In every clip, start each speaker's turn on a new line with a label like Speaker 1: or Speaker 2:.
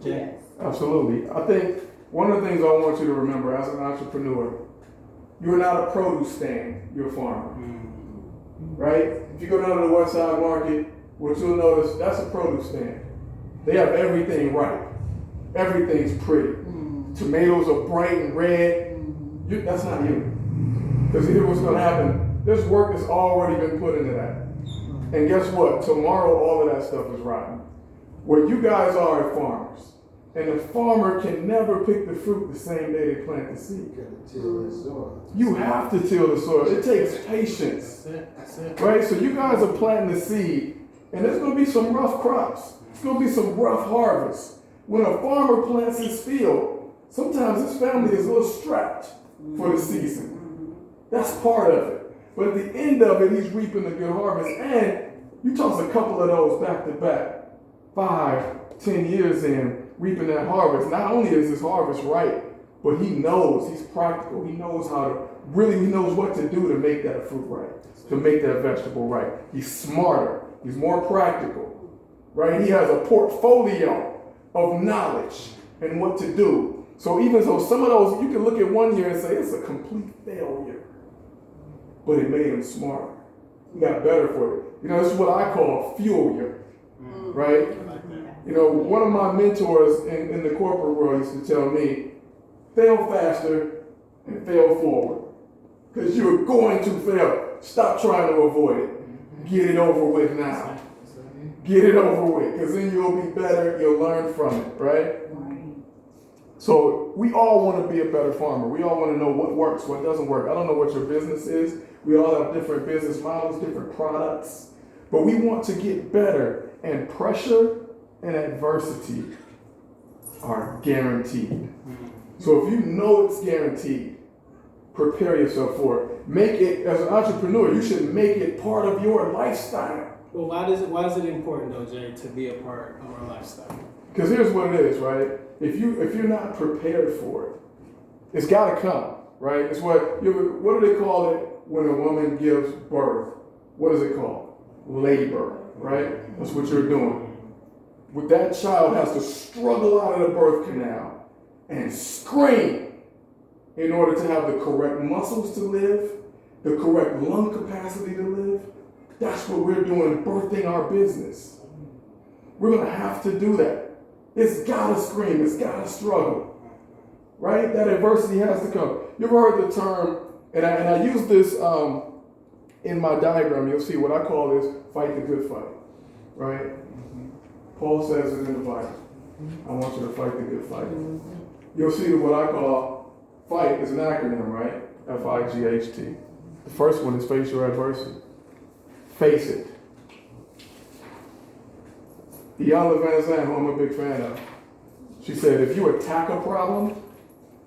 Speaker 1: Yes.
Speaker 2: Absolutely. I think one of the things I want you to remember as an entrepreneur, you're not a produce stand, you're a farmer. Right? If you go down to the West Side Market, what you'll notice, that's a produce stand. They have everything right. Everything's pretty. Tomatoes are bright and red. That's not you. Because here's what's going to happen. There's work that's already been put into that. And guess what? Tomorrow, all of that stuff is rotten. What you guys are farmers. And the farmer can never pick the fruit the same day they plant the seed. You have to till the soil. It takes patience.
Speaker 1: That's it.
Speaker 2: Right? So you guys are planting the seed, and there's going to be some rough crops. It's going to be some rough harvests. When a farmer plants his field, sometimes his family is a little strapped for the season. That's part of it. But at the end of it, he's reaping a good harvest. And you toss a couple of those back to back, 5, 10 years in, reaping that harvest. Not only is his harvest right, but he knows, he's practical. He knows he knows what to do to make that fruit right, to make that vegetable right. He's smarter. He's more practical, right? He has a portfolio of knowledge and what to do. So even so, some of those, you can look at one year and say, it's a complete failure. But it made him smarter. He got better for it. You know, this is what I call fuel year, right? You know, one of my mentors in the corporate world used to tell me, fail faster and fail forward. Because you're going to fail. Stop trying to avoid it. Get it over with now. Get it over with, because then you'll be better, you'll learn from it, right? So we all want to be a better farmer. We all want to know what works, what doesn't work. I don't know what your business is. We all have different business models, different products. But we want to get better, and pressure and adversity are guaranteed. So if you know it's guaranteed, prepare yourself for it. Make it, as an entrepreneur, you should make it part of your lifestyle.
Speaker 1: Well, why is it important though, Jay, to be a part of our lifestyle?
Speaker 2: Because here's what it is, right? If you're not prepared for it, it's got to come, right? It's what do they call it when a woman gives birth? What is it called? Labor, right? That's what you're doing. With that child has to struggle out of the birth canal and scream in order to have the correct muscles to live, the correct lung capacity to live. That's what we're doing, birthing our business. We're going to have to do that. It's got to scream. It's got to struggle. Right? That adversity has to come. You ever heard the term, and I use this in my diagram. You'll see what I call this fight the good fight. Right? Paul says it in the Bible. I want you to fight the good fight. You'll see what I call fight is an acronym, right? F-I-G-H-T. The first one is face your adversity. Face it. Iyanla Vanzant, who I'm a big fan of, she said, if you attack a problem,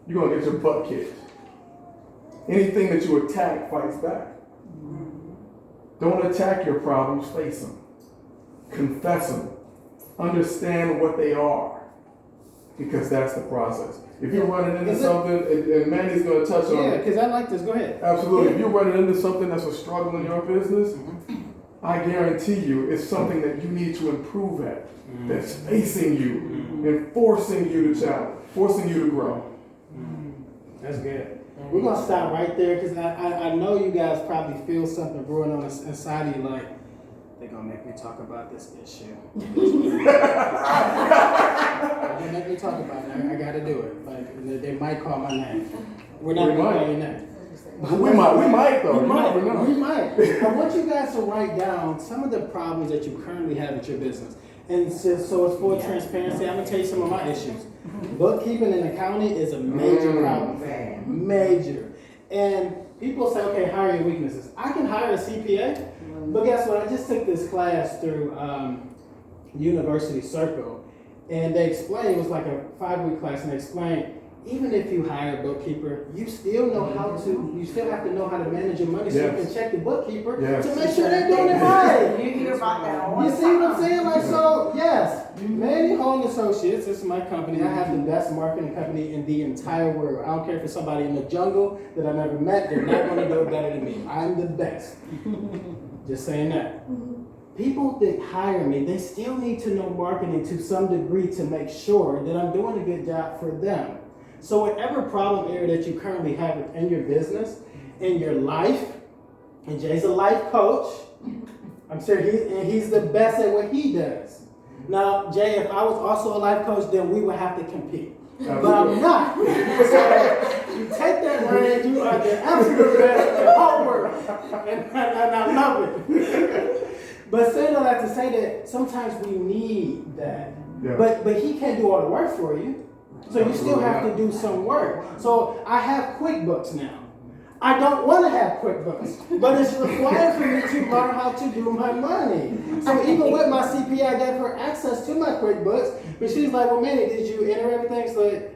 Speaker 2: you're going to get your butt kicked. Anything that you attack fights back. Don't attack your problems, face them. Confess them. Understand what they are. Because that's the process. If you're running into something, and Manny's going to touch on it.
Speaker 1: Yeah, because I like this. Go ahead.
Speaker 2: Absolutely. If you're running into something that's a struggle in your business, I guarantee you it's something that you need to improve at. That's facing you and forcing you to challenge, forcing you to grow.
Speaker 1: That's good. We're going to stop right there because I know you guys probably feel something brewing on the inside of you like, they're going to make me talk about this issue. They're going to make me talk about it. I got to do it. Like, they might call my name. We're not going to call your name.
Speaker 2: We might though.
Speaker 1: We might. I want you guys to write down some of the problems that you currently have at your business. And so it's for transparency. I'm going to tell you some of my issues. Bookkeeping and accounting is a major problem. Major. And people say, okay, hire your weaknesses. I can hire a CPA, but guess what? I just took this class through University Circle, and they explained, it was like a 5-week class, and they explained, even if you hire a bookkeeper, you still you still have to know how to manage your money so you can check the bookkeeper to make sure they're doing it right.
Speaker 3: You hear about that all the time.
Speaker 1: You see what I'm saying? Like, so, yes, Manny Hall Associates, this is my company. I have the best marketing company in the entire world. I don't care if it's somebody in the jungle that I never met, they're not going to do it better than me. I'm the best. Just saying that. people that hire me, they still need to know marketing to some degree to make sure that I'm doing a good job for them. So whatever problem area that you currently have in your business, in your life, and Jay's a life coach, I'm sure he's the best at what he does. Now, Jay, if I was also a life coach, then we would have to compete. But I'm not. So you take that brand, you are the absolute best in the whole world. And I love it. But saying all that to say that sometimes we need that.
Speaker 2: Yeah.
Speaker 1: But he can't do all the work for you. So you still have to do some work. So I have QuickBooks now. I don't want to have QuickBooks, but it's required for me to learn how to do my money. So even with my CPA, I gave her access to my QuickBooks, but she's like, well, Manny, did you enter everything? She's like,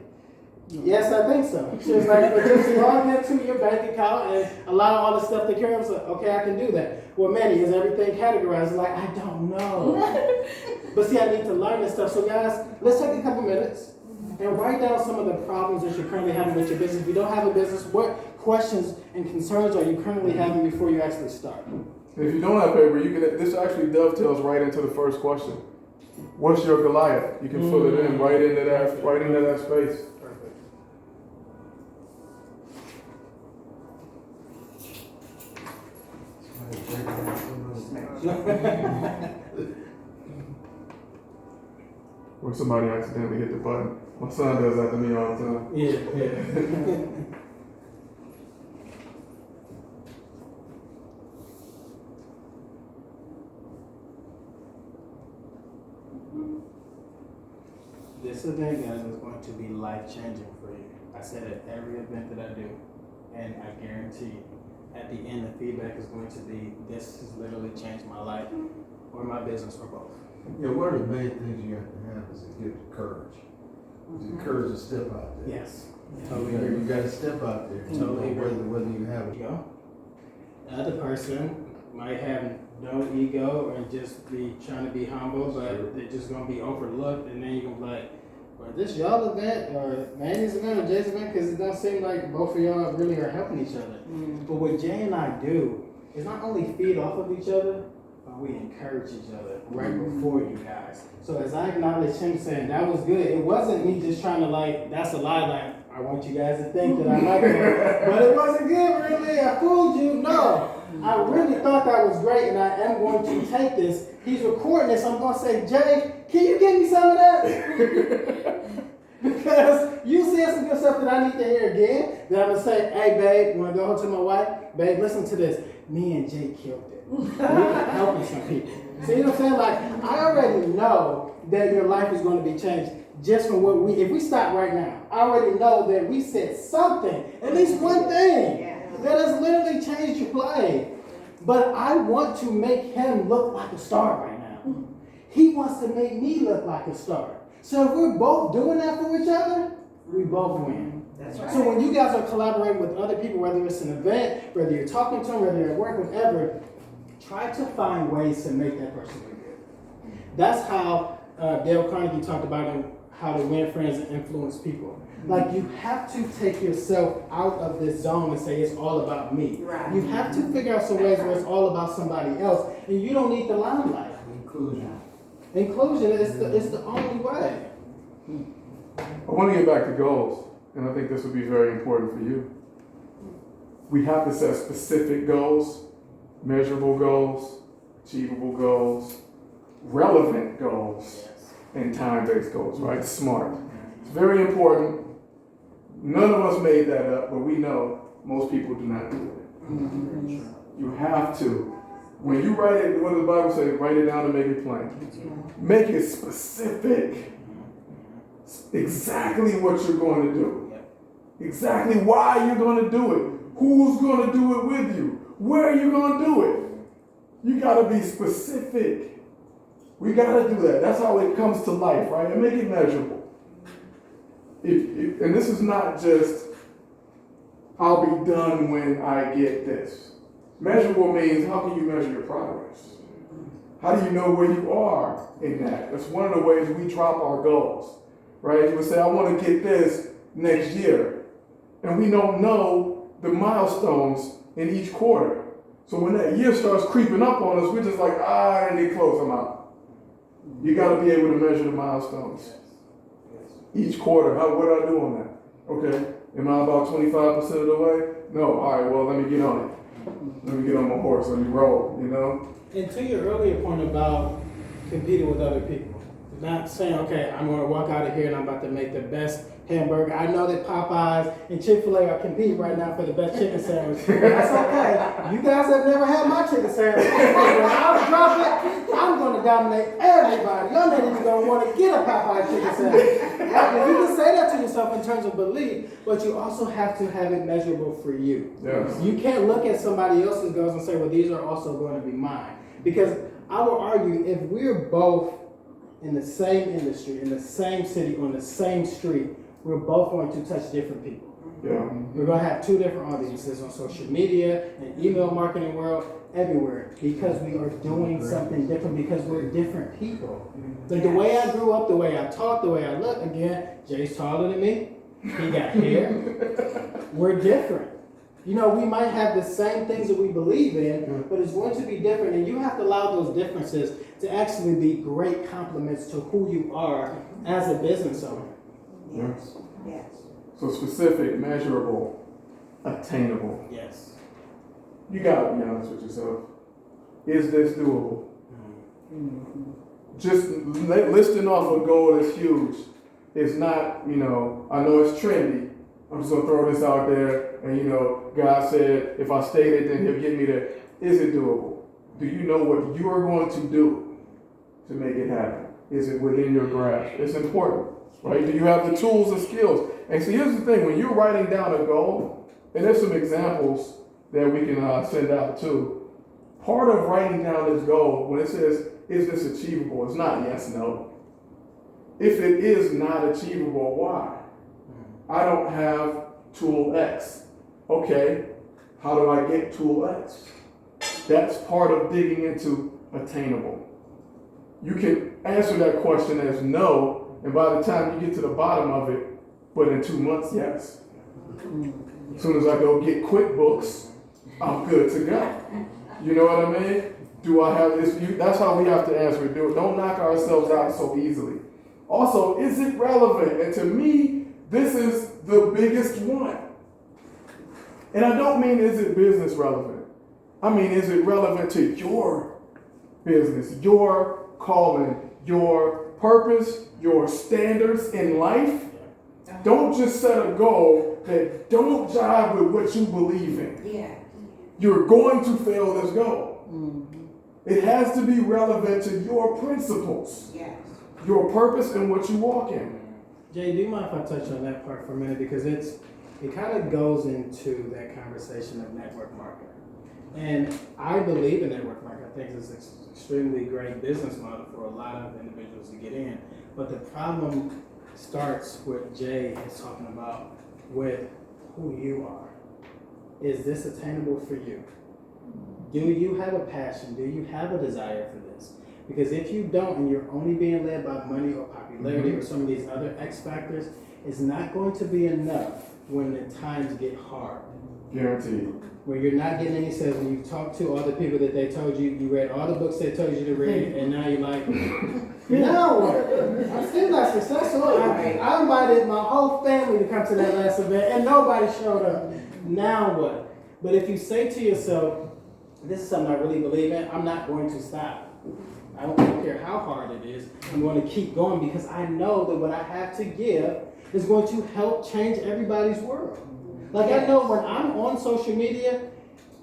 Speaker 1: yes, I think so. She was like, but just log into your bank account and allow all the stuff to carry on. So, okay, I can do that. Well, Manny, is everything categorized? I'm like, I don't know. But see, I need to learn this stuff. So guys, let's take a couple minutes and write down some of the problems that you're currently having with your business. If you don't have a business, what questions and concerns are you currently having before you actually start?
Speaker 2: If you don't have paper, you can. This actually dovetails right into the first question. What's your Goliath? You can fill it in right into that space.
Speaker 1: Perfect.
Speaker 2: Or somebody accidentally hit the button. My son does that to me all the time.
Speaker 1: Yeah. This event, guys, is going to be life-changing for you. I said it at every event that I do, and I guarantee at the end the feedback is going to be, this has literally changed my life or my business or both.
Speaker 3: Yeah, one of the main things you have to have is to give courage. The courage to step out there.
Speaker 1: Yes.
Speaker 3: You got to step out there.
Speaker 1: Totally agree.
Speaker 3: Whether you have it.
Speaker 1: Ego. The other person might have no ego and just be trying to be humble, but they're just gonna be overlooked, and then you're gonna be like, well, this y'all event or Manny's event or Jay's event, because it don't seem like both of y'all really are helping each other. But what Jay and I do is not only feed off of each other, but we encourage each other right before you guys. So as I acknowledge him saying that was good, it wasn't me just trying to like, that's a lie, like, I want you guys to think that I like it, but it wasn't good, really, I fooled you. No, I really thought that was great, and I am going to take this. He's recording this, I'm going to say, Jay, can you give me some of that? Because you said some good stuff that I need to hear again. Then I'm going to say, hey, babe, when I go home to my wife, babe, listen to this. Me and Jay killed it. We're helping some people. See what I'm saying? Like, I already know that your life is going to be changed just from what if we stop right now, I already know that we said something, at least one thing, that has literally changed your life. But I want to make him look like a star right now. He wants to make me look like a star. So if we're both doing that for each other, we both win.
Speaker 4: That's right.
Speaker 1: So when you guys are collaborating with other people, whether it's an event, whether you're talking to them, whether you're at work, whatever, try to find ways to make that person look good. That's how Dale Carnegie talked about how to win friends and influence people. Like, you have to take yourself out of this zone and say it's all about me.
Speaker 4: Right.
Speaker 1: You have to figure out some ways where it's all about somebody else, and you don't need the limelight.
Speaker 3: Inclusion.
Speaker 1: Inclusion is the only way.
Speaker 2: I want to get back to goals, and I think this would be very important for you. We have to set specific goals, measurable goals, achievable goals, relevant goals, and time-based goals, right? SMART. It's very important. None of us made that up, but we know most people do not do it. You have to. When you write it, what does the Bible say? Write it down and make it plain. Make it specific. Exactly what you're going to do. Exactly why you're going to do it. Who's going to do it with you? Where are you going to do it? You got to be specific. We got to do that. That's how it comes to life, right? And make it measurable. And this is not just, I'll be done when I get this. Measurable means, how can you measure your progress? How do you know where you are in that? That's one of the ways we drop our goals, right? You would say, I want to get this next year. And we don't know the milestones in each quarter. So when that year starts creeping up on us, we're just like, I need close, I'm out. You got to be able to measure the milestones. Each quarter, what do I do on that? Okay, am I about 25% of the way? No, all right, well, let me get on it. Let me get on my horse, let me roll, you know?
Speaker 1: And to your earlier point about competing with other people, not saying, okay, I'm going to walk out of here and I'm about to make the best hamburger. I know that Popeyes and Chick-fil-A are competing right now for the best chicken sandwich. But that's okay. You guys have never had my chicken sandwich. When I drop it, I'm going to dominate everybody. Y'all not even going to want to get a Popeyes chicken sandwich. Right? You can say that to yourself in terms of belief, but you also have to have it measurable for you.
Speaker 2: Yes.
Speaker 1: You can't look at somebody else's goals and say, well, these are also going to be mine. Because I will argue, if we're both in the same industry, in the same city, on the same street, we're both going to touch different people.
Speaker 2: Yeah.
Speaker 1: We're going to have two different audiences on social media and email marketing world, everywhere, because we are doing something different, because we're different people. Like the way I grew up, the way I talk, the way I look, again, Jay's taller than me, he got hair, we're different. You know, we might have the same things that we believe in, but it's going to be different, and you have to allow those differences to actually be great compliments to who you are as a business owner.
Speaker 2: Yes.
Speaker 4: Yes.
Speaker 2: So specific, measurable, attainable.
Speaker 1: Yes.
Speaker 2: You gotta be honest with yourself. Is this doable? Just listing off a goal that's huge is not, I know it's trendy. I'm just gonna throw this out there, and God said if I state it, then He'll get me there. Is it doable? Do you know what you are going to do to make it happen? Is it within your grasp? It's important, right? Do you have the tools and skills? And see, here's the thing: when you're writing down a goal, and there's some examples that we can send out too. Part of writing down this goal, when it says, "Is this achievable?" It's not yes, no. If it is not achievable, why? I don't have tool X. Okay, how do I get tool X? That's part of digging into attainable. You can answer that question as no, and by the time you get to the bottom of it, but in 2 months, yes. As soon as I go get QuickBooks, I'm good to go. You know what I mean? Do I have this? That's how we have to answer it. Don't knock ourselves out so easily. Also, is it relevant? And to me, this is the biggest one. And I don't mean is it business relevant. I mean, is it relevant to your business, your calling, your purpose, your standards in life? Don't just set a goal that don't jive with what you believe in.
Speaker 4: Yeah.
Speaker 2: You're going to fail this goal. Mm-hmm. It has to be relevant to your principles,
Speaker 4: Yes.
Speaker 2: your purpose, and what you walk in.
Speaker 1: Jay, do you mind if I touch on that part for a minute? Because it kind of goes into that conversation of network marketing. And I believe in network marketing. I think it's an extremely great business model for a lot of individuals to get in. But the problem starts with Jay is talking about with who you are. Is this attainable for you? Do you have a passion? Do you have a desire for this? Because if you don't, and you're only being led by money or popularity or some of these other X factors, it's not going to be enough when the times get hard.
Speaker 2: Guaranteed.
Speaker 1: Where you're not getting any sales, when you talk to all the people that they told you, you read all the books they told you to read, and now you're like, now what? I'm still not successful. I invited my whole family to come to that last event, and nobody showed up. Now what? But if you say to yourself, this is something I really believe in, I'm not going to stop. I don't care how hard it is. I'm going to keep going because I know that what I have to give is going to help change everybody's world. Like I know when I'm on social media,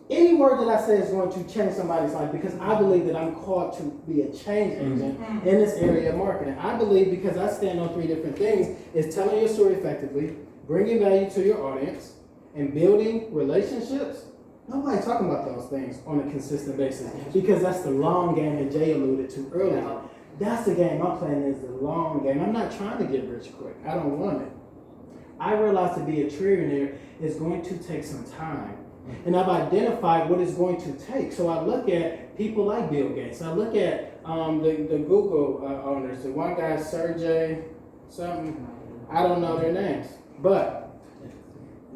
Speaker 1: any word that I say is going to change somebody's life because I believe that I'm called to be a change agent in this area of marketing. I believe because I stand on 3 different things is telling your story effectively, bringing value to your audience, and building relationships. Nobody's talking about those things on a consistent basis because that's the long game that Jay alluded to earlier. That's the game I'm playing is the long game. I'm not trying to get rich quick. I don't want it. I realize to be a trillionaire is going to take some time. And I've identified what it's going to take. So I look at people like Bill Gates. I look at the Google owners. The one guy, Sergey, something, I don't know their names. But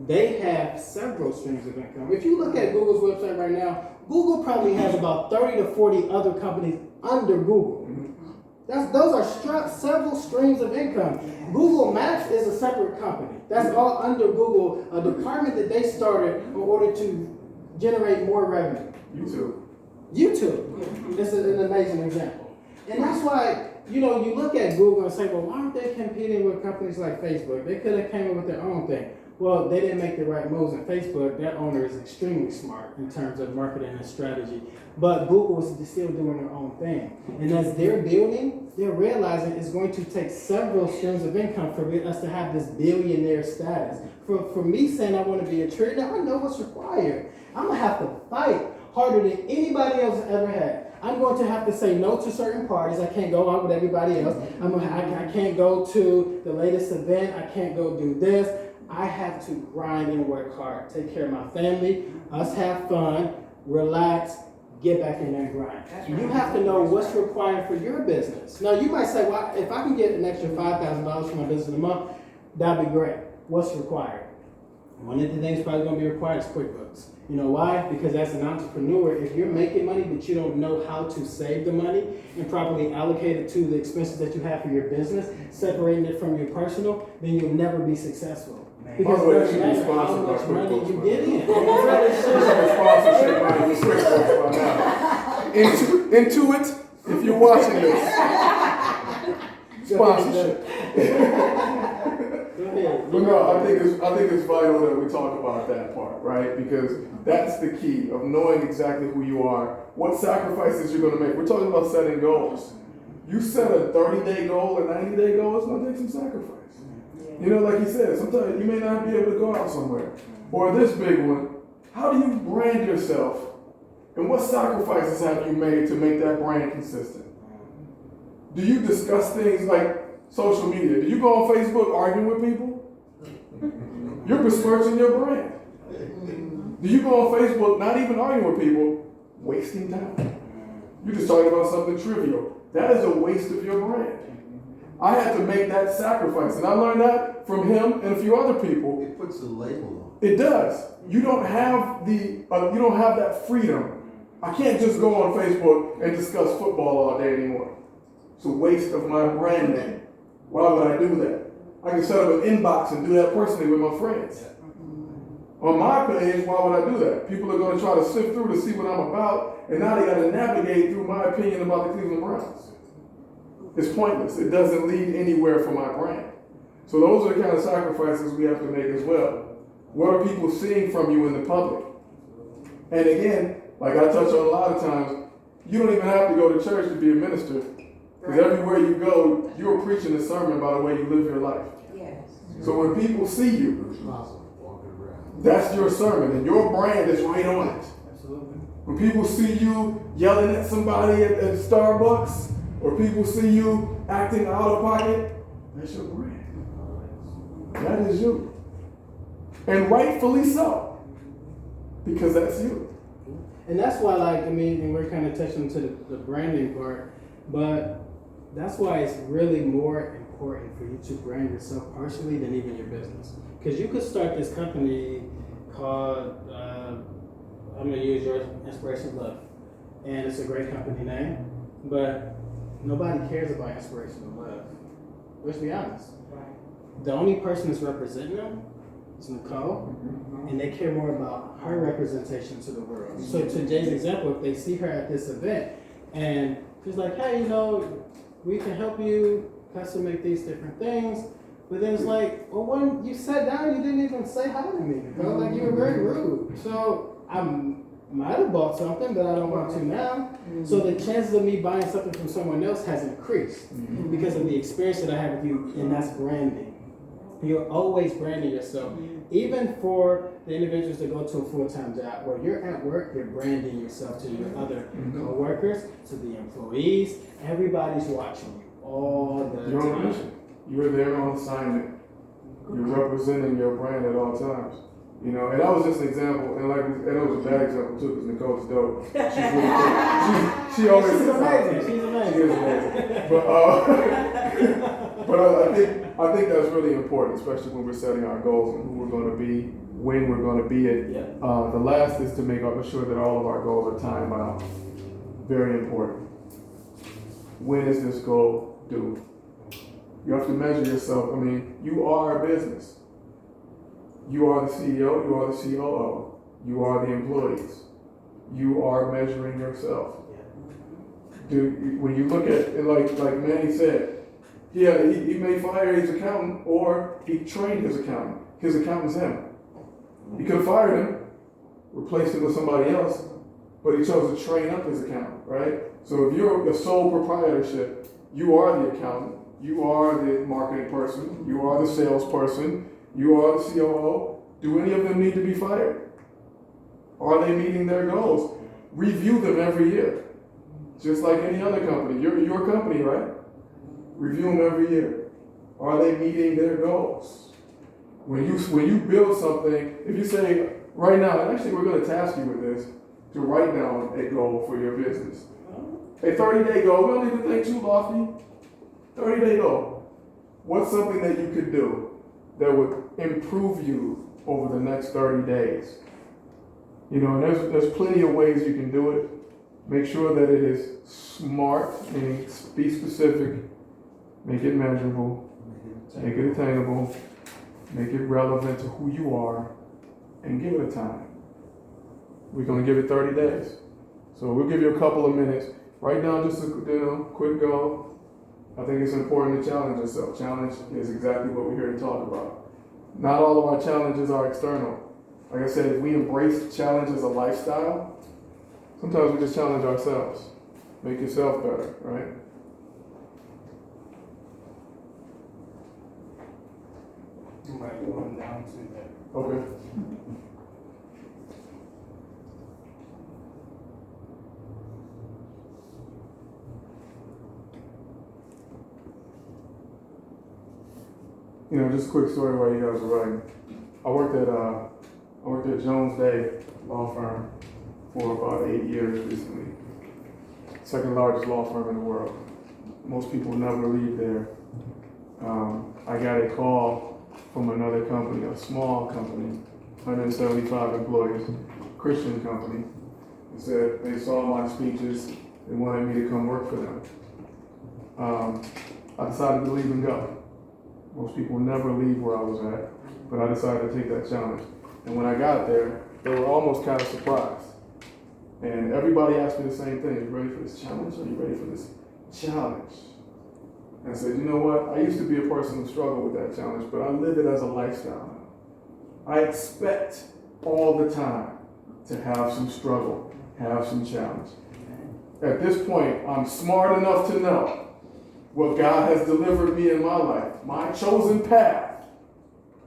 Speaker 1: they have several streams of income. If you look at Google's website right now, Google probably has about 30 to 40 other companies under Google. Those are several streams of income. Google Maps is a separate company. That's all under Google, a department that they started in order to generate more revenue. YouTube is an amazing example. And that's why, you look at Google and say, well, why aren't they competing with companies like Facebook? They could have came up with their own thing. Well, they didn't make the right moves in Facebook. That owner is extremely smart in terms of marketing and strategy. But Google is still doing their own thing. And as they're building, they're realizing it's going to take several streams of income for us to have this billionaire status. For me saying I want to be a trillionaire, I know what's required. I'm going to have to fight harder than anybody else ever had. I'm going to have to say no to certain parties. I can't go out with everybody else. I can't go to the latest event. I can't go do this. I have to grind and work hard, take care of my family, us have fun, relax, get back in there and grind. You have to know what's required for your business. Now, you might say, well, if I can get an extra $5,000 for my business a month, that'd be great. What's required? One of the things probably going to be required is QuickBooks. You know why? Because as an entrepreneur, if you're making money but you don't know how to save the money and properly allocate it to the expenses that you have for your business, separating it from your personal, then you'll never be successful. Because it doesn't matter how much money you get in.
Speaker 2: Intuit, if you're watching this. Sponsorship. But no, I think it's vital that we talk about that part, right? Because that's the key of knowing exactly who you are, what sacrifices you're going to make. We're talking about setting goals. You set a 30-day goal, a 90-day goal, it's going to take some sacrifice. Like you said, sometimes you may not be able to go out somewhere. Or this big one, how do you brand yourself? And what sacrifices have you made to make that brand consistent? Do you discuss things like social media? Do you go on Facebook arguing with people? You're besmirching your brand. Do you go on Facebook not even arguing with people, wasting time? You're just talking about something trivial. That is a waste of your brand. I had to make that sacrifice, and I learned that from him and a few other people.
Speaker 3: It puts a label on.
Speaker 2: It does. You don't have that freedom. I can't just go on Facebook and discuss football all day anymore. It's a waste of my brand name. Why would I do that? I can set up an inbox and do that personally with my friends. On my page, why would I do that? People are going to try to sift through to see what I'm about, and now they got to navigate through my opinion about the Cleveland Browns. It's pointless. It doesn't lead anywhere for my brand. So those are the kind of sacrifices we have to make as well. What are people seeing from you in the public? And again, like I touch on a lot of times, you don't even have to go to church to be a minister. Because everywhere you go, you're preaching a sermon by the way you live your life.
Speaker 4: Yes.
Speaker 2: So when people see you, that's your sermon, and your brand is right on it.
Speaker 1: Absolutely. When
Speaker 2: people see you yelling at somebody at Starbucks, or people see you acting out of pocket, that's your brand. That is you. And rightfully so. Because that's you.
Speaker 1: And that's why, and we're kind of touching to the branding part, but that's why it's really more important for you to brand yourself personally than even your business. Because you could start this company called, I'm going to use your Inspiration Love. And it's a great company name, but nobody cares about inspirational love. Let's be honest. The only person that's representing them is Nicole, and they care more about her representation to the world. So to Jay's example, if they see her at this event, and she's like, hey, we can help you custom make these different things, but then it's like, well, when you sat down, you didn't even say hi to me. Like, you were very rude. So I might have bought something, but I don't want to now. So the chances of me buying something from someone else has increased because of the experience that I have with you, and that's branding. You're always branding yourself. Even for the individuals that go to a full-time job, where you're at work, you're branding yourself to your other co-workers, to the employees. Everybody's watching you all the
Speaker 2: You're on a
Speaker 1: time.
Speaker 2: mission. You're there on assignment. You're representing your brand at all times. And that was just an example, and it was a bad example too, because Nicole's dope. She's really cool. She always
Speaker 1: She's
Speaker 2: says
Speaker 1: amazing.
Speaker 2: something.
Speaker 1: She's amazing.
Speaker 2: She is amazing. But I think that's really important, especially when we're setting our goals and who we're going to be when we're going to be it.
Speaker 1: Yeah.
Speaker 2: The last is to make sure that all of our goals are time bound. Very important. When is this goal due? You have to measure yourself. I mean, you are a business. You are the CEO, you are the COO, you are the employees. You are measuring yourself. When you look at it, like Manny said, he may fire his accountant or he trained his accountant. His accountant's him. He could have fired him, replaced him with somebody else, but he chose to train up his accountant, right? So if you're a sole proprietorship, you are the accountant, you are the marketing person, you are the salesperson, you are the COO. Do any of them need to be fired? Are they meeting their goals? Review them every year. Just like any other company. You're your company, right? Review them every year. Are they meeting their goals? When you build something, if you say, right now, and actually we're going to task you with this, to write down a goal for your business. A 30-day goal. We don't need to think too lofty. 30-day goal. What's something that you could do that would improve you over the next 30 days? You know, and there's plenty of ways you can do it. Make sure that it is smart, meaning be specific, make it measurable, make it attainable, make it relevant to who you are, and give it a time. We're going to give it 30 days. So we'll give you a couple of minutes. Write down just a quick goal. I think it's important to challenge yourself. Challenge is exactly what we're here to talk about. Not all of our challenges are external. Like I said, if we embrace challenge as a lifestyle, sometimes we just challenge ourselves. Make yourself better, right?
Speaker 1: You might go on down to that.
Speaker 2: Okay. You know, just a quick story while you guys were writing. I worked at Jones Day law firm for about 8 years recently. Second largest law firm in the world. Most people never leave there. I got a call from another company, a small company, 175 employees, Christian company. They said they saw my speeches, they wanted me to come work for them. I decided to leave and go. Most people never leave where I was at, but I decided to take that challenge. And when I got there, they were almost kind of surprised. And everybody asked me the same thing: you ready for this challenge? Are you ready for this challenge? And I said, you know what? I used to be a person who struggled with that challenge, but I live it as a lifestyle now. I expect all the time to have some struggle, have some challenge. At this point, I'm smart enough to know what God has delivered me in my life. My chosen path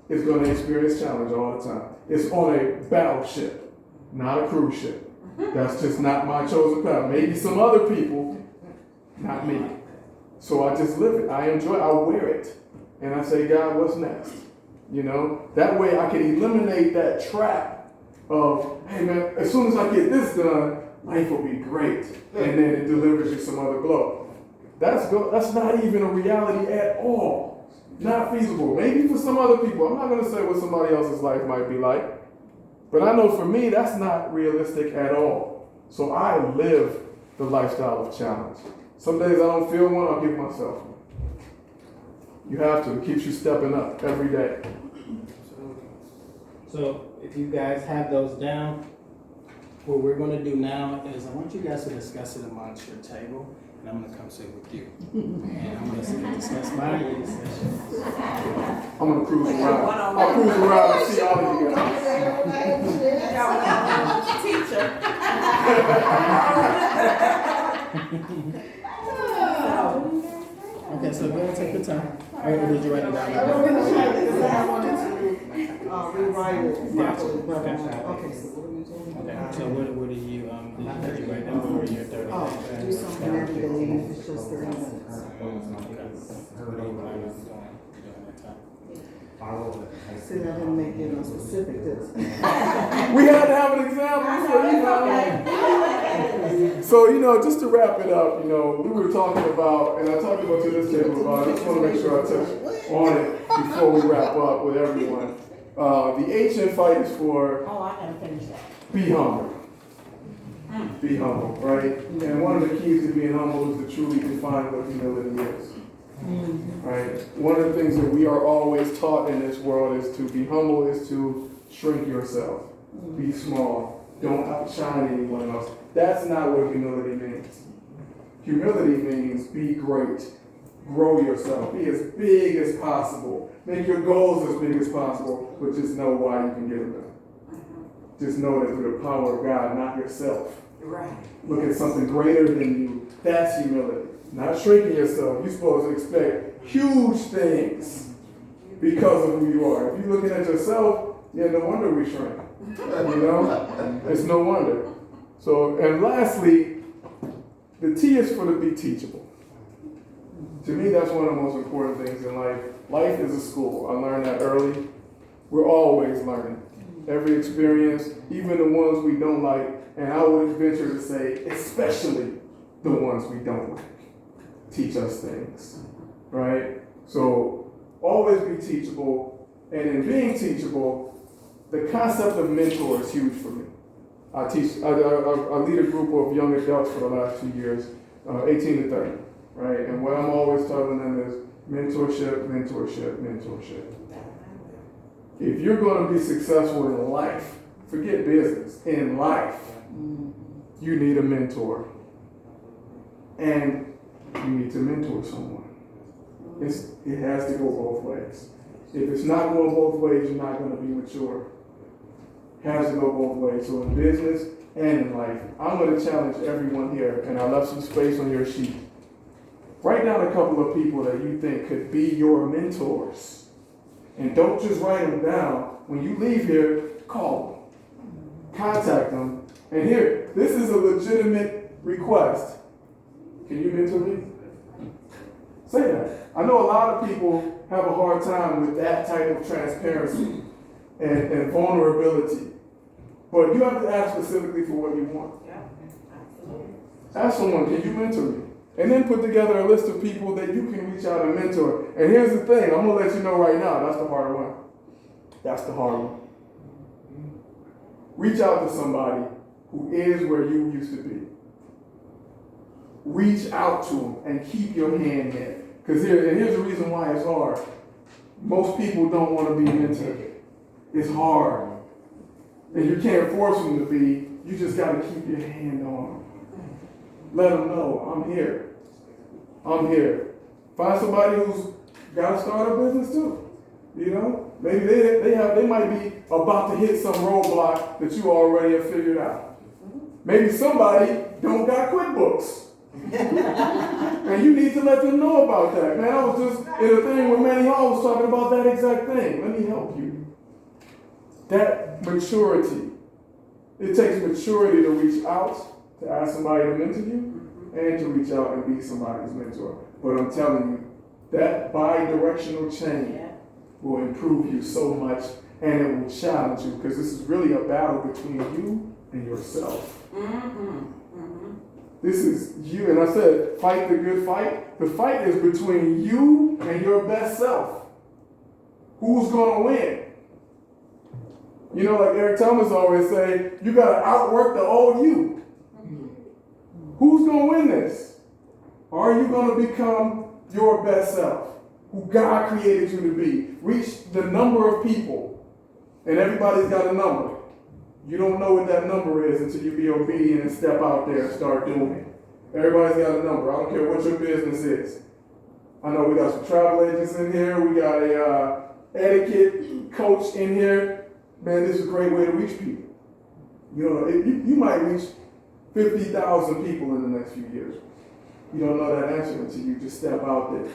Speaker 2: is going to experience challenge all the time. It's on a battleship, not a cruise ship. That's just not my chosen path. Maybe some other people, not me. So I just live it. I enjoy it. I wear it. And I say, God, what's next? You know, that way I can eliminate that trap of, hey man, as soon as I get this done, life will be great. And then it delivers you some other blow. That's not even a reality at all. Not feasible. Maybe for some other people. I'm not going to say what somebody else's life might be like. But I know for me, that's not realistic at all. So I live the lifestyle of challenge. Some days I don't feel one, I'll give myself one. You have to. It keeps you stepping up every day.
Speaker 1: So if you guys have those down, what we're going to do now is I want you guys to discuss it amongst your table, and I'm going to come sit with you. And I'm going to discuss my session.
Speaker 2: I'm going to cruise around. I'll cruise around and see all of you guys.
Speaker 4: Teacher.
Speaker 1: Okay, so go ahead and take your time. Or did you write it down?
Speaker 4: I wanted to rewrite it.
Speaker 1: Gotcha.
Speaker 4: Okay, so what are we doing?
Speaker 1: Okay, so what do you, did you write down for your 30 days?
Speaker 4: Do something every day, if it's just 30 minutes. See, I didn't make it specific this.
Speaker 2: We had to have an example, so you know, just to wrap it up, you know, we were talking about, and I talked about to this table about, I just want to make sure I touch on it before we wrap up with everyone. The H in fight is for
Speaker 5: Oh, I gotta finish that.
Speaker 2: be humble. Be humble, right? And one of the keys to being humble is to truly define what humility is. Right? One of the things that we are always taught in this world is to be humble, is to shrink yourself. Be small. Don't outshine anyone else. That's not what humility means. Humility means be great. Grow yourself. Be as big as possible. Make your goals as big as possible, but just know why you can get them done. Just know that through the power of God, not yourself.
Speaker 5: Right.
Speaker 2: Look at something greater than you. That's humility. Not shrinking yourself. You're supposed to expect huge things because of who you are. If you're looking at yourself, yeah, no wonder we shrink. You know? It's no wonder. So, and lastly, the T is for to be teachable. To me, that's one of the most important things in life. Life is a school. I learned that early. We're always learning. Every experience, even the ones we don't like, and I would venture to say, especially the ones we don't like, teach us things, right? So always be teachable, and in being teachable, the concept of mentor is huge for me. I lead a group of young adults for the last 2 years, 18 to 30, right? And what I'm always telling them is mentorship, mentorship, mentorship. If you're going to be successful in life, forget business, in life, you need a mentor. And you need to mentor someone. It has to go both ways. If it's not going both ways, you're not going to be mature. It has to go both ways. So in business and in life, I'm going to challenge everyone here, and I left some space on your sheet. Write down a couple of people that you think could be your mentors. And don't just write them down. When you leave here, call them. Contact them. And here, this is a legitimate request. Can you mentor me? Say that. I know a lot of people have a hard time with that type of transparency and vulnerability. But you have to ask specifically for what you want.
Speaker 5: Yeah, absolutely.
Speaker 2: Ask someone, can you mentor me? And then put together a list of people that you can reach out and mentor. And here's the thing, I'm going to let you know right now, that's the hard one. That's the hard one. Reach out to somebody who is where you used to be. Reach out to them and keep your hand in. Because here's the reason why it's hard. Most people don't want to be mentored. It's hard. And you can't force them to be. You just got to keep your hand on them. Let them know, I'm here. I'm here. Find somebody who's got to start a business too. You know? Maybe they might be about to hit some roadblock that you already have figured out. Maybe somebody don't got QuickBooks. And you need to let them know about that. Man, I was just in a thing where Manny Hall was talking about that exact thing. Let me help you. That maturity. It takes maturity to reach out, to ask somebody to mentor you, and to reach out and be somebody's mentor. But I'm telling you, that bi-directional chain will improve you so much, and it will challenge you, because this is really a battle between you and yourself. This is you, and I said, fight the good fight. The fight is between you and your best self. Who's going to win? You know, like Eric Thomas always say, you got to outwork the old you. Who's going to win this? Are you going to become your best self, who God created you to be? Reach the number of people, and everybody's got a number. You don't know what that number is until you be obedient and step out there and start doing it. Everybody's got a number. I don't care what your business is. I know we got some travel agents in here. We got a etiquette coach in here. Man, this is a great way to reach people. You know, you might reach 50,000 people in the next few years. You don't know that answer until you just step out there.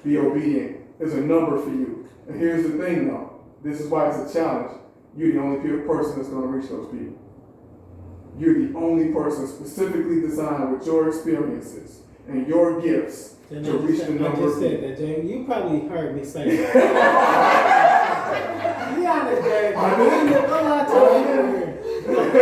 Speaker 2: Be obedient. There's a number for you. And here's the thing, though. This is why it's a challenge. You're the only person that's going to reach those people. You're the only person specifically designed with your experiences and your gifts to reach the number
Speaker 1: I just
Speaker 2: of
Speaker 1: said
Speaker 2: people.
Speaker 1: that, Jamie. You probably heard me say that. Be honest, Jamie.
Speaker 2: I did.
Speaker 1: Don't lie to me. But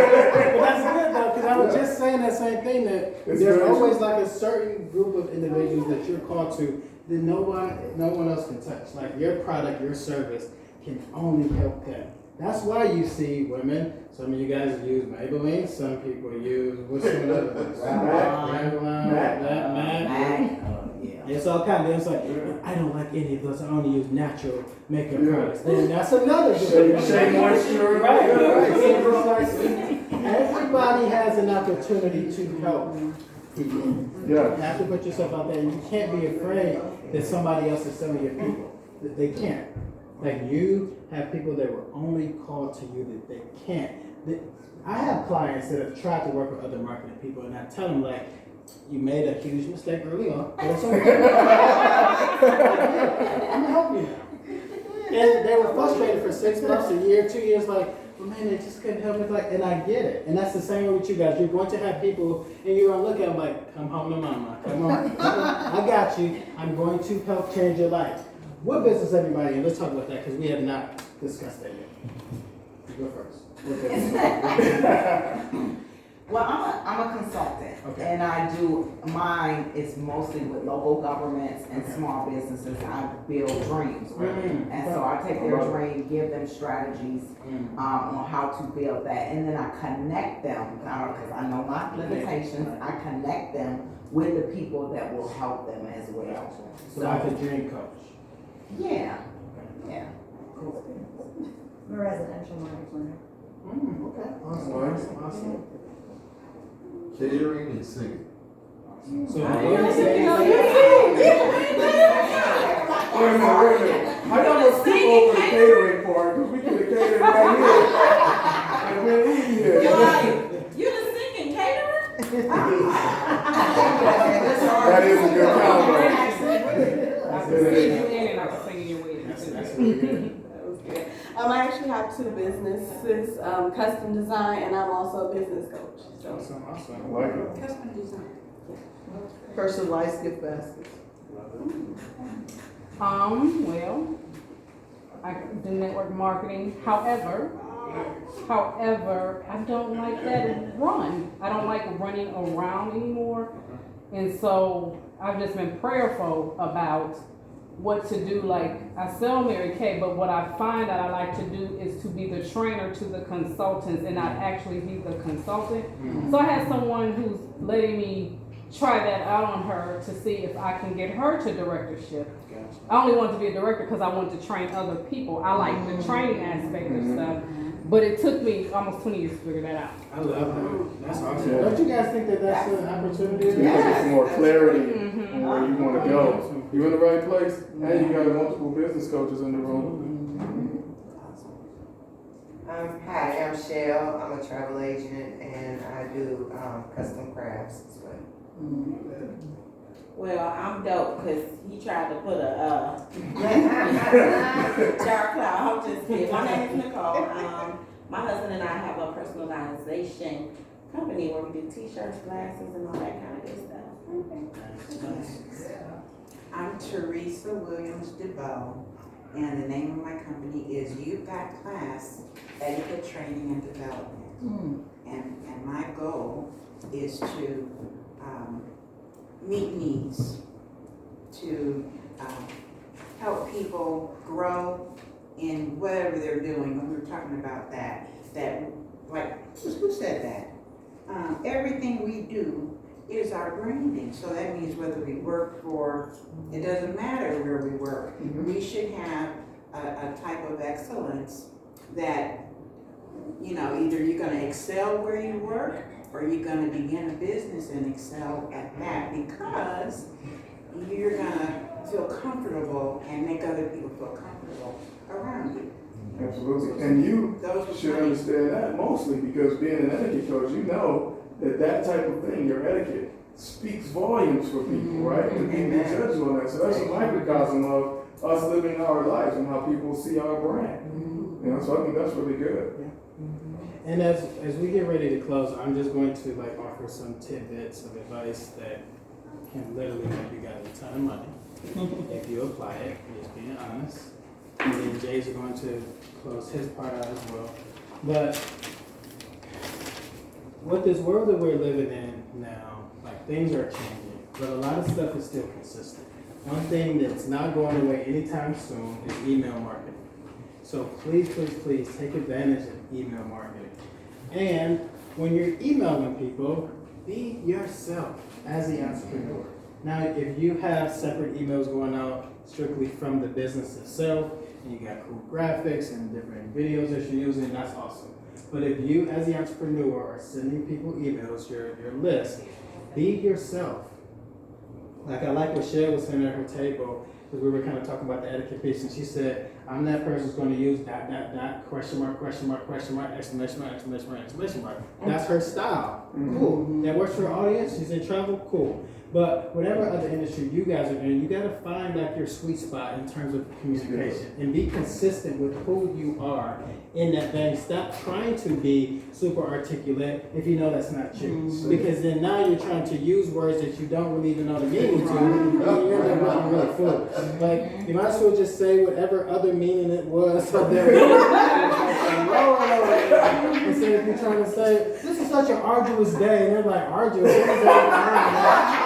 Speaker 1: that's good, though, because I was just saying that same thing, that
Speaker 2: It's
Speaker 1: there's
Speaker 2: very
Speaker 1: always
Speaker 2: true.
Speaker 1: like a certain group of individuals that you're called to that no one else can touch. Like your product, your service can only help them. That's why you see women, some of you guys use Maybelline, some people use, what's some other ones? Mac. It's all kind of, it's like, I don't like any of those, I only use natural makeup products. Then that's another good
Speaker 2: Shea moisture.
Speaker 1: Right. So it's like, everybody has an opportunity to help people.
Speaker 2: Yeah.
Speaker 1: You have to put yourself out there, and you can't be afraid that somebody else is some of your people. That they can't. Like you have people that were only called to you that they can't. I have clients that have tried to work with other marketing people, and I tell them like, you made a huge mistake early on, but it's okay. I'm gonna help you now. And they were frustrated for 6 months, a year, 2 years, like, well, man, they just couldn't help me. Like, and I get it. And that's the same way with you guys. You're going to have people, and you're gonna look at them like, come home to mama. Come on, I got you. I'm going to help change your life. What business, everybody? And let's talk about that because we have not discussed that yet. You go first. What business?
Speaker 6: Well, I'm a consultant,
Speaker 1: Okay.
Speaker 6: and I do, mine is mostly with local governments and
Speaker 1: Okay.
Speaker 6: small businesses. I build dreams.
Speaker 1: Mm.
Speaker 6: And so I take their dream, give them strategies on how to build that, and then I connect them, because I know my limitations, I connect them with the people that will help them as well.
Speaker 1: So like a dream coach.
Speaker 6: Yeah.
Speaker 5: I'm a residential mortgage lender.
Speaker 1: Okay. Awesome.
Speaker 3: Catering and singing.
Speaker 1: So
Speaker 2: Wait a minute. How y'all gonna skip over the catering part? Because we could have catered right here. And been eating here.
Speaker 6: You the singing caterer?
Speaker 2: That is a good combo.
Speaker 1: That's really good.
Speaker 7: I actually have two businesses, custom design, and I'm also a business coach. So.
Speaker 1: Awesome.
Speaker 2: I like it.
Speaker 7: Custom design.
Speaker 4: Personalized gift baskets.
Speaker 8: Well, I do network marketing. However, I don't like that run. I don't like running around anymore. And so I've just been prayerful about what to do. Like, I sell Mary Kay, but what I find that I like to do is to be the trainer to the consultants and not actually be the consultant. So I had someone who's letting me try that out on her to see if I can get her to directorship. I only wanted to be a director because I wanted to train other people. I like the training aspect of stuff, but it took me almost 20 years to figure that out.
Speaker 1: I love that. That's awesome.
Speaker 2: Yeah.
Speaker 1: Don't you guys think that that's an opportunity?
Speaker 2: It gives you some more clarity on where you want to go. You're in the right place, and you got multiple business coaches in the room.
Speaker 9: Hi, I'm Shell. I'm a travel agent and I do custom crafts as well.
Speaker 10: Well, I'm dope because he tried to put a dark cloud. I'm just kidding. My name is Nicole. My husband and I have a personalization company where we do t-shirts, glasses, and all that kind of good stuff.
Speaker 9: I'm Teresa Williams DeVoe, and the name of my company is You've Got Class Etiquette Training and Development. And my goal is to meet needs, to help people grow in whatever they're doing. When we were talking about that like, who said that? Everything we do is our branding. So that means whether we work for, it doesn't matter where we work. We should have a type of excellence that, you know, either you're gonna excel where you work or you're gonna begin a business and excel at that, because you're gonna feel comfortable and make other people feel comfortable around you.
Speaker 2: Absolutely. And you should understand that mostly because being an etiquette coach, you know that type of thing, your etiquette, speaks volumes for people, right? And being judged on that. So that's a microcosm of us living our lives and how people see our brand. You know, so I think that's really good.
Speaker 1: And as we get ready to close, I'm just going to like offer some tidbits of advice that can literally make you guys a ton of money if you apply it, just being honest. And then Jay's going to close his part out as well. But with this world that we're living in now, like things are changing, but a lot of stuff is still consistent. One thing that's not going away anytime soon is email marketing. So please, please, please take advantage of email marketing. And when you're emailing people, be yourself as the entrepreneur. Now, if you have separate emails going out strictly from the business itself, and you got cool graphics and different videos that you're using, that's awesome. But if you, as the entrepreneur, are sending people emails, your list, be yourself. Like I like what Shell was saying at her table, because we were kind of talking about the etiquette piece, and she said, I'm that person who's going to use ... question mark, question mark, question mark, exclamation mark, exclamation mark, exclamation mark. That's her style. Cool. That works for her audience. She's in trouble. Cool. But whatever other industry you guys are in, you got to find like your sweet spot in terms of communication and be consistent with who you are in that vein. Stop trying to be super articulate if you know that's not you. Because then now you're trying to use words that you don't really even know the meaning to, and you're looking really foolish. Like, you might as well just say whatever other meaning it was. So that instead of you trying to say, this is such an arduous day, and they're like, arduous? What is that?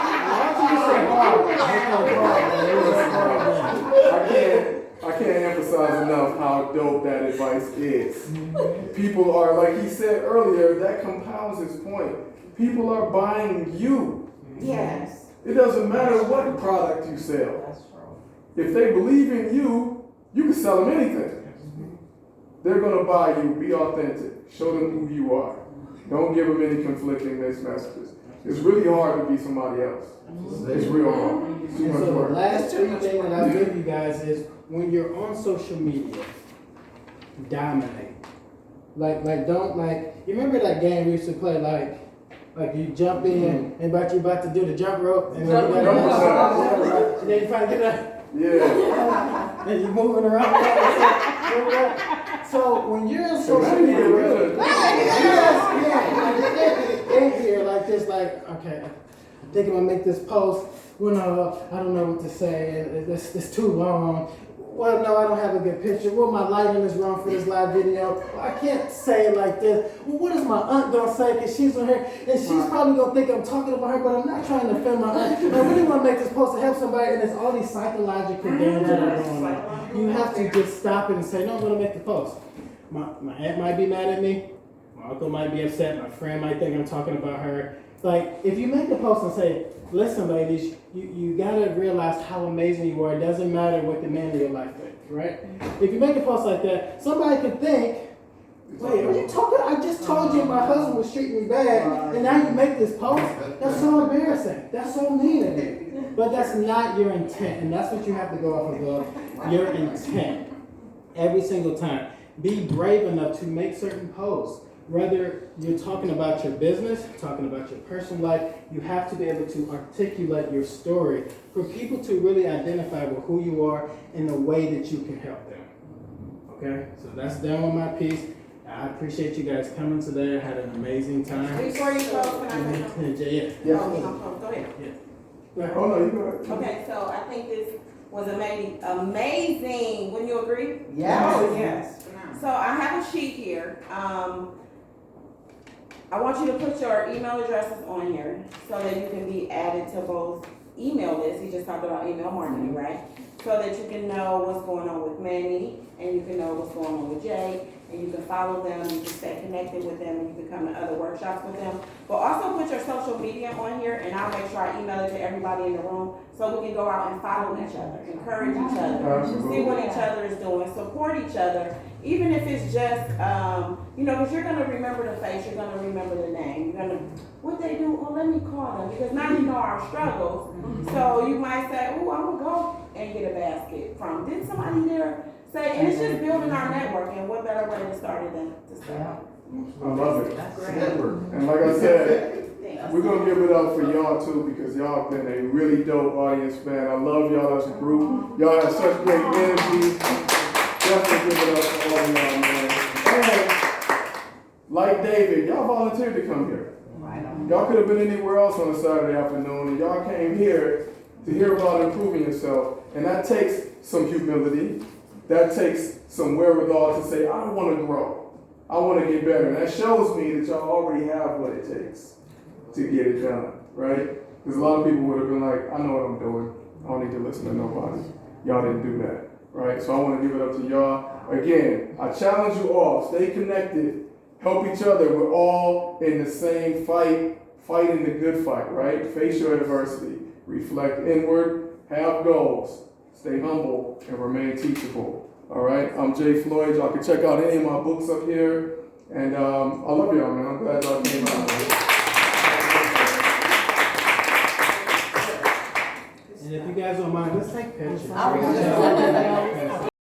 Speaker 2: I can't emphasize enough how dope that advice is. People are, like he said earlier, that compounds his point. People are buying you.
Speaker 10: Yes.
Speaker 2: It doesn't matter what product you sell.
Speaker 6: That's true.
Speaker 2: If they believe in you, you can sell them anything. They're gonna buy you. Be authentic. Show them who you are. Don't give them any conflicting mixed messages. It's really hard to be somebody else. It's real hard. It's too
Speaker 1: And
Speaker 2: much
Speaker 1: so the
Speaker 2: work.
Speaker 1: last three things that I'll give you guys is when you're on social media, dominate. Like don't you remember that game we used to play like you jump in and you about to do the jump rope and then you got and then you finally get up.
Speaker 2: Yeah.
Speaker 1: And you're moving around. So when you're on social media, in here like this, like, okay, I think I'm gonna make this post. Well, no, I don't know what to say. It's too long. Well, no, I don't have a good picture. Well, my lighting is wrong for this live video. Well, I can't say it like this. Well, what is my aunt gonna say? Because she's on here, and she's probably gonna think I'm talking about her, but I'm not trying to offend my aunt. I really want to make this post to help somebody, and it's all these psychological games that are going on. You have to just stop it and say, no, I'm gonna make the post. My aunt might be mad at me. My uncle might be upset. My friend might think I'm talking about her. Like, if you make the post and say, listen, ladies, you gotta realize how amazing you are. It doesn't matter what the man in your life thinks, right? If you make a post like that, somebody could think, wait, are you talking? I just told you my husband was treating me bad, and now you make this post? That's so embarrassing. That's so mean of you. But that's not your intent, and that's what you have to go off of, your intent. Every single time. Be brave enough to make certain posts. Whether you're talking about your business, talking about your personal life, you have to be able to articulate your story for people to really identify with who you are in a way that you can help them. Okay? So that's down with my piece. I appreciate you guys coming today. I had an amazing time.
Speaker 10: Before you close, can I say
Speaker 1: Yeah.
Speaker 10: Go ahead.
Speaker 1: Yeah.
Speaker 2: Oh no, you go ahead.
Speaker 10: Okay, so I think this was amazing. Wouldn't you agree?
Speaker 6: Yes.
Speaker 9: Oh, yes.
Speaker 10: So I have a sheet here. I want you to put your email addresses on here so that you can be added to both email lists. He just talked about email marketing, right? So that you can know what's going on with Manny and you can know what's going on with Jay and you can follow them, you can stay connected with them, and you can come to other workshops with them. But also put your social media on here, and I'll make sure I email it to everybody in the room so we can go out and follow each other, encourage each other, see what each other is doing, support each other, even if it's just, because you're gonna remember the face, you're gonna remember the name, you're gonna, what they do, oh, let me call them, because now you know our struggles. So you might say, oh, I'm gonna go and get a basket from, didn't somebody there say, and it's just building our network, and what better way to start it than to start?
Speaker 2: I love it. And like I said, we're gonna give it up for y'all too, because y'all have been a really dope audience, man. I love y'all as a group. Y'all have such great energy. Definitely give it up for all of y'all, man. And like David, y'all volunteered to come here. Y'all could have been anywhere else on a Saturday afternoon, and y'all came here to hear about improving yourself. And that takes some humility. That takes some wherewithal to say, I want to grow. I want to get better. And that shows me that y'all already have what it takes to get it done, right? Because a lot of people would have been like, I know what I'm doing. I don't need to listen to nobody. Y'all didn't do that. right? So I want to give it up to y'all. Again, I challenge you all, stay connected, help each other. We're all in the same fight, fighting the good fight, right? Face your adversity, reflect inward, have goals, stay humble, and remain teachable. All right, I'm Jay Floyd. Y'all can check out any of my books up here. And I love y'all, man. I'm glad y'all came out.
Speaker 1: And if you guys don't mind, let's take pictures.
Speaker 6: I was just